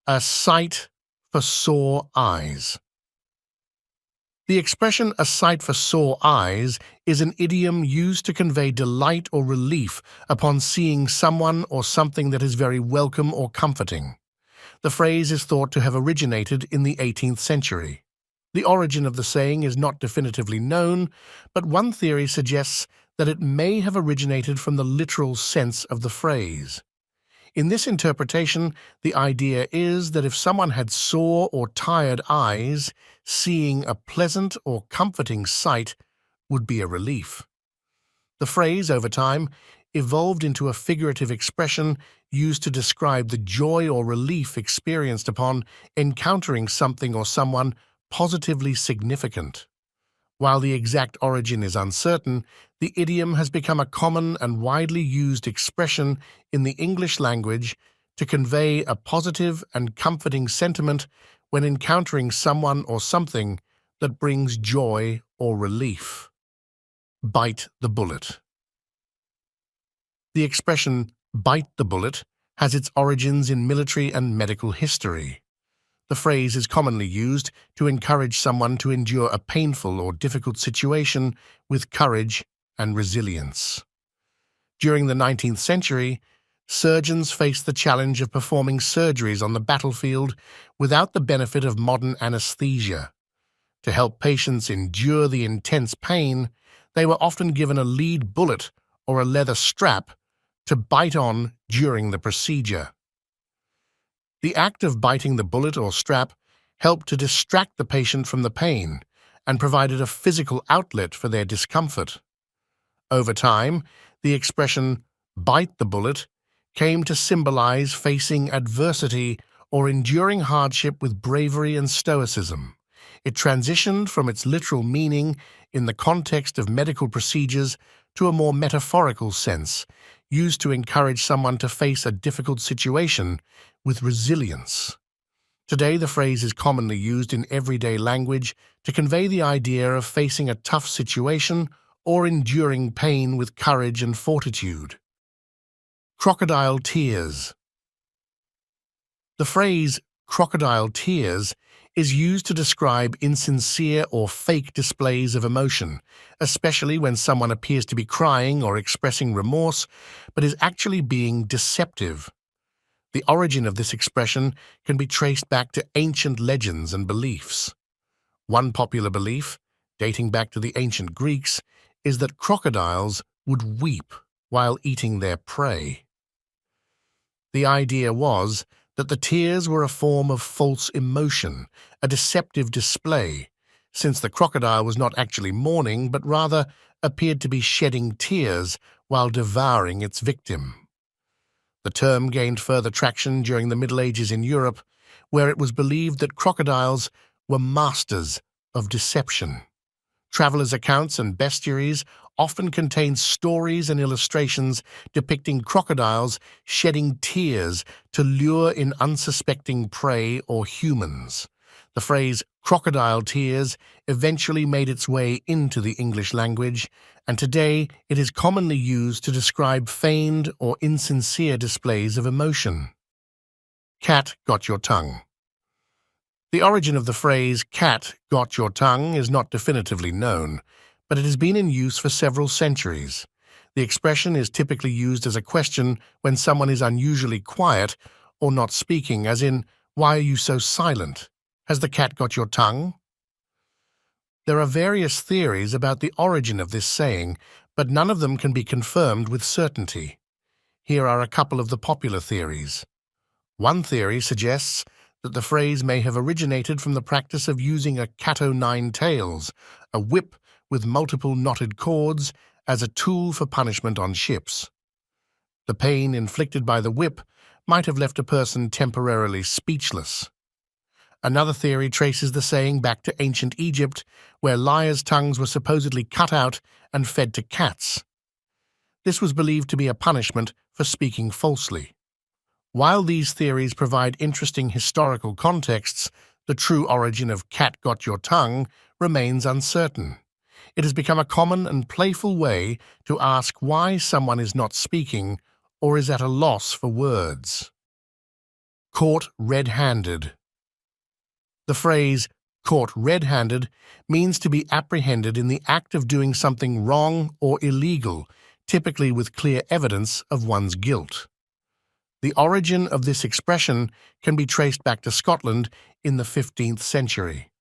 A sight for sore eyes. The expression "a sight for sore eyes" is an idiom used to convey delight or relief upon seeing someone or something that is very welcome or comforting. The phrase is thought to have originated in the 18th century. The origin of the saying is not definitively known, but one theory suggests that it may have originated from the literal sense of the phrase. In this interpretation, the idea is that if someone had sore or tired eyes, seeing a pleasant or comforting sight would be a relief. The phrase, over time, evolved into a figurative expression used to describe the joy or relief experienced upon encountering something or someone positively significant. While the exact origin is uncertain, the idiom has become a common and widely used expression in the English language to convey a positive and comforting sentiment when encountering someone or something that brings joy or relief. Bite the bullet. The expression "bite the bullet" has its origins in military and medical history. The phrase is commonly used to encourage someone to endure a painful or difficult situation with courage and resilience. During the 19th century, surgeons faced the challenge of performing surgeries on the battlefield without the benefit of modern anesthesia. To help patients endure the intense pain, they were often given a lead bullet or a leather strap to bite on during the procedure. The act of biting the bullet or strap helped to distract the patient from the pain and provided a physical outlet for their discomfort. Over time, the expression "bite the bullet" came to symbolize facing adversity or enduring hardship with bravery and stoicism. It transitioned from its literal meaning in the context of medical procedures to a more metaphorical sense, used to encourage someone to face a difficult situation with resilience. Today, the phrase is commonly used in everyday language to convey the idea of facing a tough situation or enduring pain with courage and fortitude. Crocodile tears. The phrase "crocodile tears" is used to describe insincere or fake displays of emotion, especially when someone appears to be crying or expressing remorse, but is actually being deceptive. The origin of this expression can be traced back to ancient legends and beliefs. One popular belief, dating back to the ancient Greeks, is that crocodiles would weep while eating their prey. The idea was that the tears were a form of false emotion, a deceptive display, since the crocodile was not actually mourning but rather appeared to be shedding tears while devouring its victim. The term gained further traction during the Middle Ages in Europe, where it was believed that crocodiles were masters of deception. Travelers' accounts and bestiaries often contain stories and illustrations depicting crocodiles shedding tears to lure in unsuspecting prey or humans. The phrase "crocodile tears" eventually made its way into the English language, and today it is commonly used to describe feigned or insincere displays of emotion. Cat got your tongue. The origin of the phrase "cat got your tongue" is not definitively known, but it has been in use for several centuries. The expression is typically used as a question when someone is unusually quiet or not speaking, as in, "Why are you so silent? Has the cat got your tongue?" There are various theories about the origin of this saying, but none of them can be confirmed with certainty. Here are a couple of the popular theories. One theory suggests that the phrase may have originated from the practice of using a cat-o'-nine-tails, a whip with multiple knotted cords, as a tool for punishment on ships. The pain inflicted by the whip might have left a person temporarily speechless. Another theory traces the saying back to ancient Egypt, where liars' tongues were supposedly cut out and fed to cats. This was believed to be a punishment for speaking falsely. While these theories provide interesting historical contexts, the true origin of "cat got your tongue" remains uncertain. It has become a common and playful way to ask why someone is not speaking or is at a loss for words. caught red-handed. The phrase caught red-handed means to be apprehended in the act of doing something wrong or illegal, typically with clear evidence of one's guilt. The origin of this expression can be traced back to Scotland in the 15th century.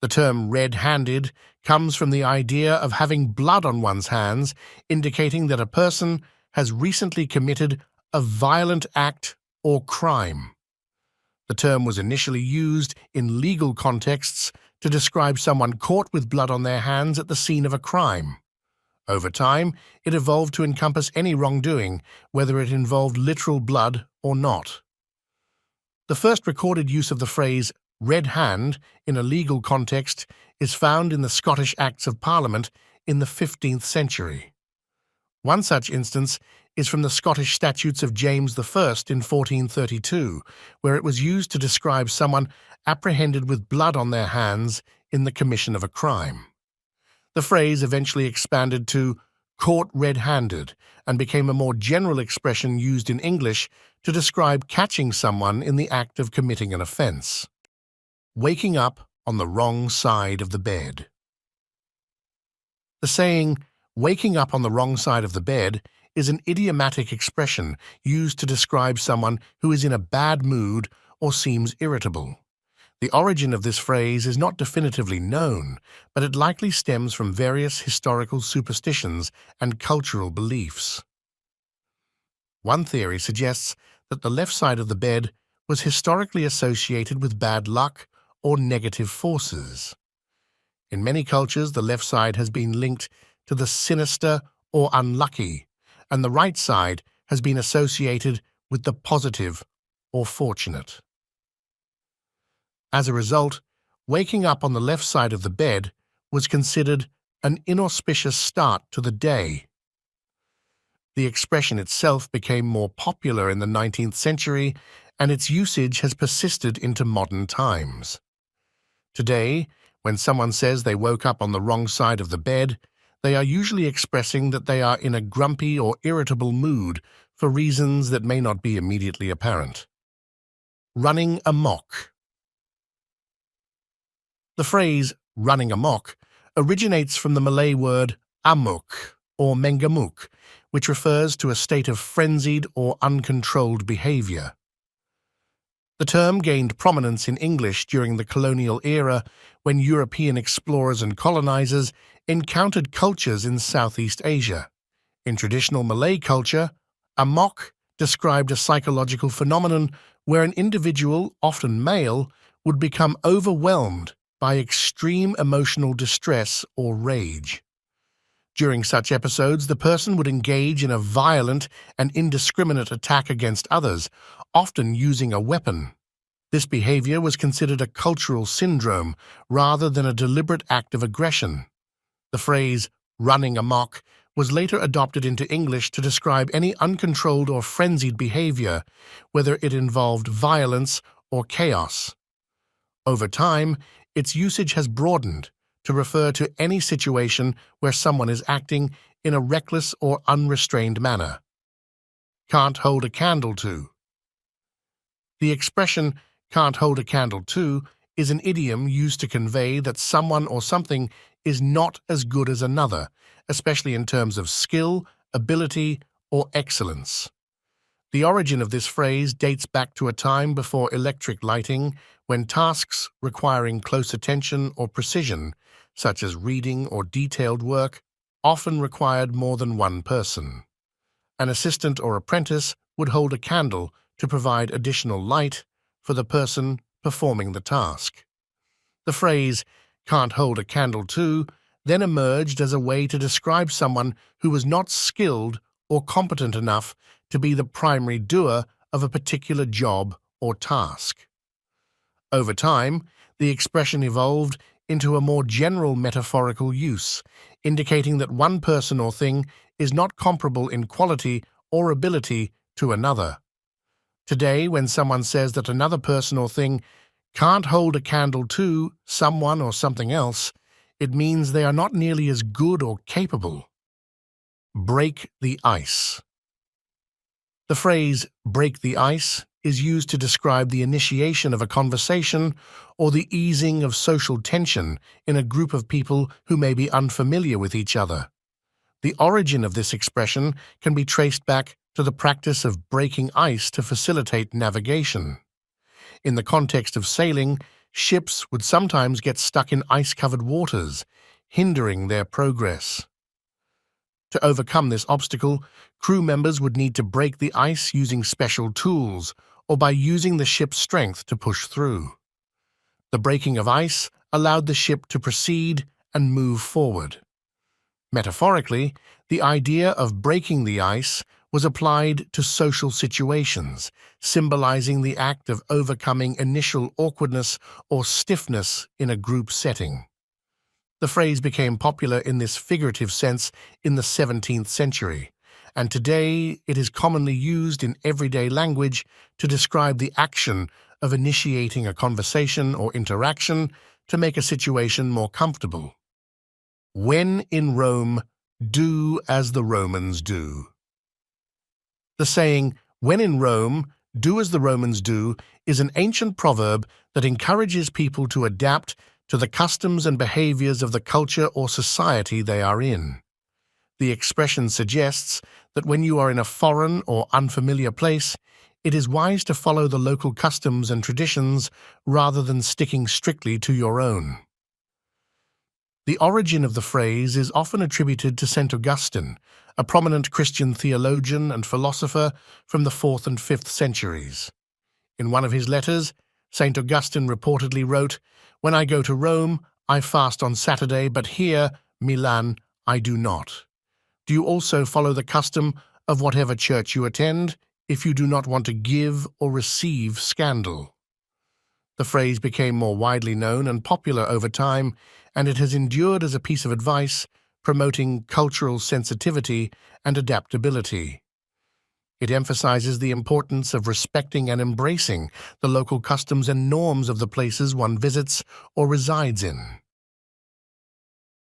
The term red-handed comes from the idea of having blood on one's hands, indicating that a person has recently committed a violent act or crime. The term was initially used in legal contexts to describe someone caught with blood on their hands at the scene of a crime. Over time, it evolved to encompass any wrongdoing, whether it involved literal blood or not. The first recorded use of the phrase red hand in a legal context is found in the Scottish Acts of Parliament in the 15th century. One such instance is from the Scottish Statutes of James I in 1432, where it was used to describe someone apprehended with blood on their hands in the commission of a crime. The phrase eventually expanded to caught red-handed and became a more general expression used in English to describe catching someone in the act of committing an offence. Waking up on the wrong side of the bed. The saying, waking up on the wrong side of the bed, is an idiomatic expression used to describe someone who is in a bad mood or seems irritable. The origin of this phrase is not definitively known, but it likely stems from various historical superstitions and cultural beliefs. One theory suggests that the left side of the bed was historically associated with bad luck or negative forces. In many cultures, the left side has been linked to the sinister or unlucky, and the right side has been associated with the positive or fortunate. As a result, waking up on the left side of the bed was considered an inauspicious start to the day. The expression itself became more popular in the 19th century, and its usage has persisted into modern times. Today, when someone says they woke up on the wrong side of the bed, they are usually expressing that they are in a grumpy or irritable mood for reasons that may not be immediately apparent. Running amok. The phrase running amok originates from the Malay word amuk or mengamuk, which refers to a state of frenzied or uncontrolled behavior. The term gained prominence in English during the colonial era when European explorers and colonizers encountered cultures in Southeast Asia. In traditional Malay culture, amok described a psychological phenomenon where an individual, often male, would become overwhelmed by extreme emotional distress or rage. During such episodes, the person would engage in a violent and indiscriminate attack against others, often using a weapon. This behavior was considered a cultural syndrome rather than a deliberate act of aggression. The phrase running amok was later adopted into English to describe any uncontrolled or frenzied behavior, whether it involved violence or chaos. Over time, its usage has broadened to refer to any situation where someone is acting in a reckless or unrestrained manner. Can't hold a candle to. The expression can't hold a candle to is an idiom used to convey that someone or something is not as good as another, especially in terms of skill, ability, or excellence. The origin of this phrase dates back to a time before electric lighting, when tasks requiring close attention or precision, such as reading or detailed work, often required more than one person. An assistant or apprentice would hold a candle to provide additional light for the person performing the task. The phrase, can't hold a candle to, then emerged as a way to describe someone who was not skilled or competent enough to be the primary doer of a particular job or task. Over time, the expression evolved into a more general metaphorical use, indicating that one person or thing is not comparable in quality or ability to another. Today, when someone says that another person or thing can't hold a candle to someone or something else, it means they are not nearly as good or capable. Break the ice. The phrase break the ice is used to describe the initiation of a conversation or the easing of social tension in a group of people who may be unfamiliar with each other. The origin of this expression can be traced back to the practice of breaking ice to facilitate navigation. In the context of sailing, ships would sometimes get stuck in ice-covered waters, hindering their progress. To overcome this obstacle, crew members would need to break the ice using special tools or by using the ship's strength to push through. The breaking of ice allowed the ship to proceed and move forward. Metaphorically, the idea of breaking the ice was applied to social situations, symbolizing the act of overcoming initial awkwardness or stiffness in a group setting. The phrase became popular in this figurative sense in the 17th century, and today it is commonly used in everyday language to describe the action of initiating a conversation or interaction to make a situation more comfortable. When in Rome, do as the Romans do. The saying, "When in Rome, do as the Romans do," is an ancient proverb that encourages people to adapt to the customs and behaviors of the culture or society they are in. The expression suggests that when you are in a foreign or unfamiliar place, it is wise to follow the local customs and traditions rather than sticking strictly to your own. The origin of the phrase is often attributed to St. Augustine, a prominent Christian theologian and philosopher from the 4th and 5th centuries. In one of his letters, St. Augustine reportedly wrote, "When I go to Rome, I fast on Saturday, but here, Milan, I do not. Do you also follow the custom of whatever church you attend, if you do not want to give or receive scandal?" The phrase became more widely known and popular over time, and it has endured as a piece of advice promoting cultural sensitivity and adaptability. It emphasizes the importance of respecting and embracing the local customs and norms of the places one visits or resides in.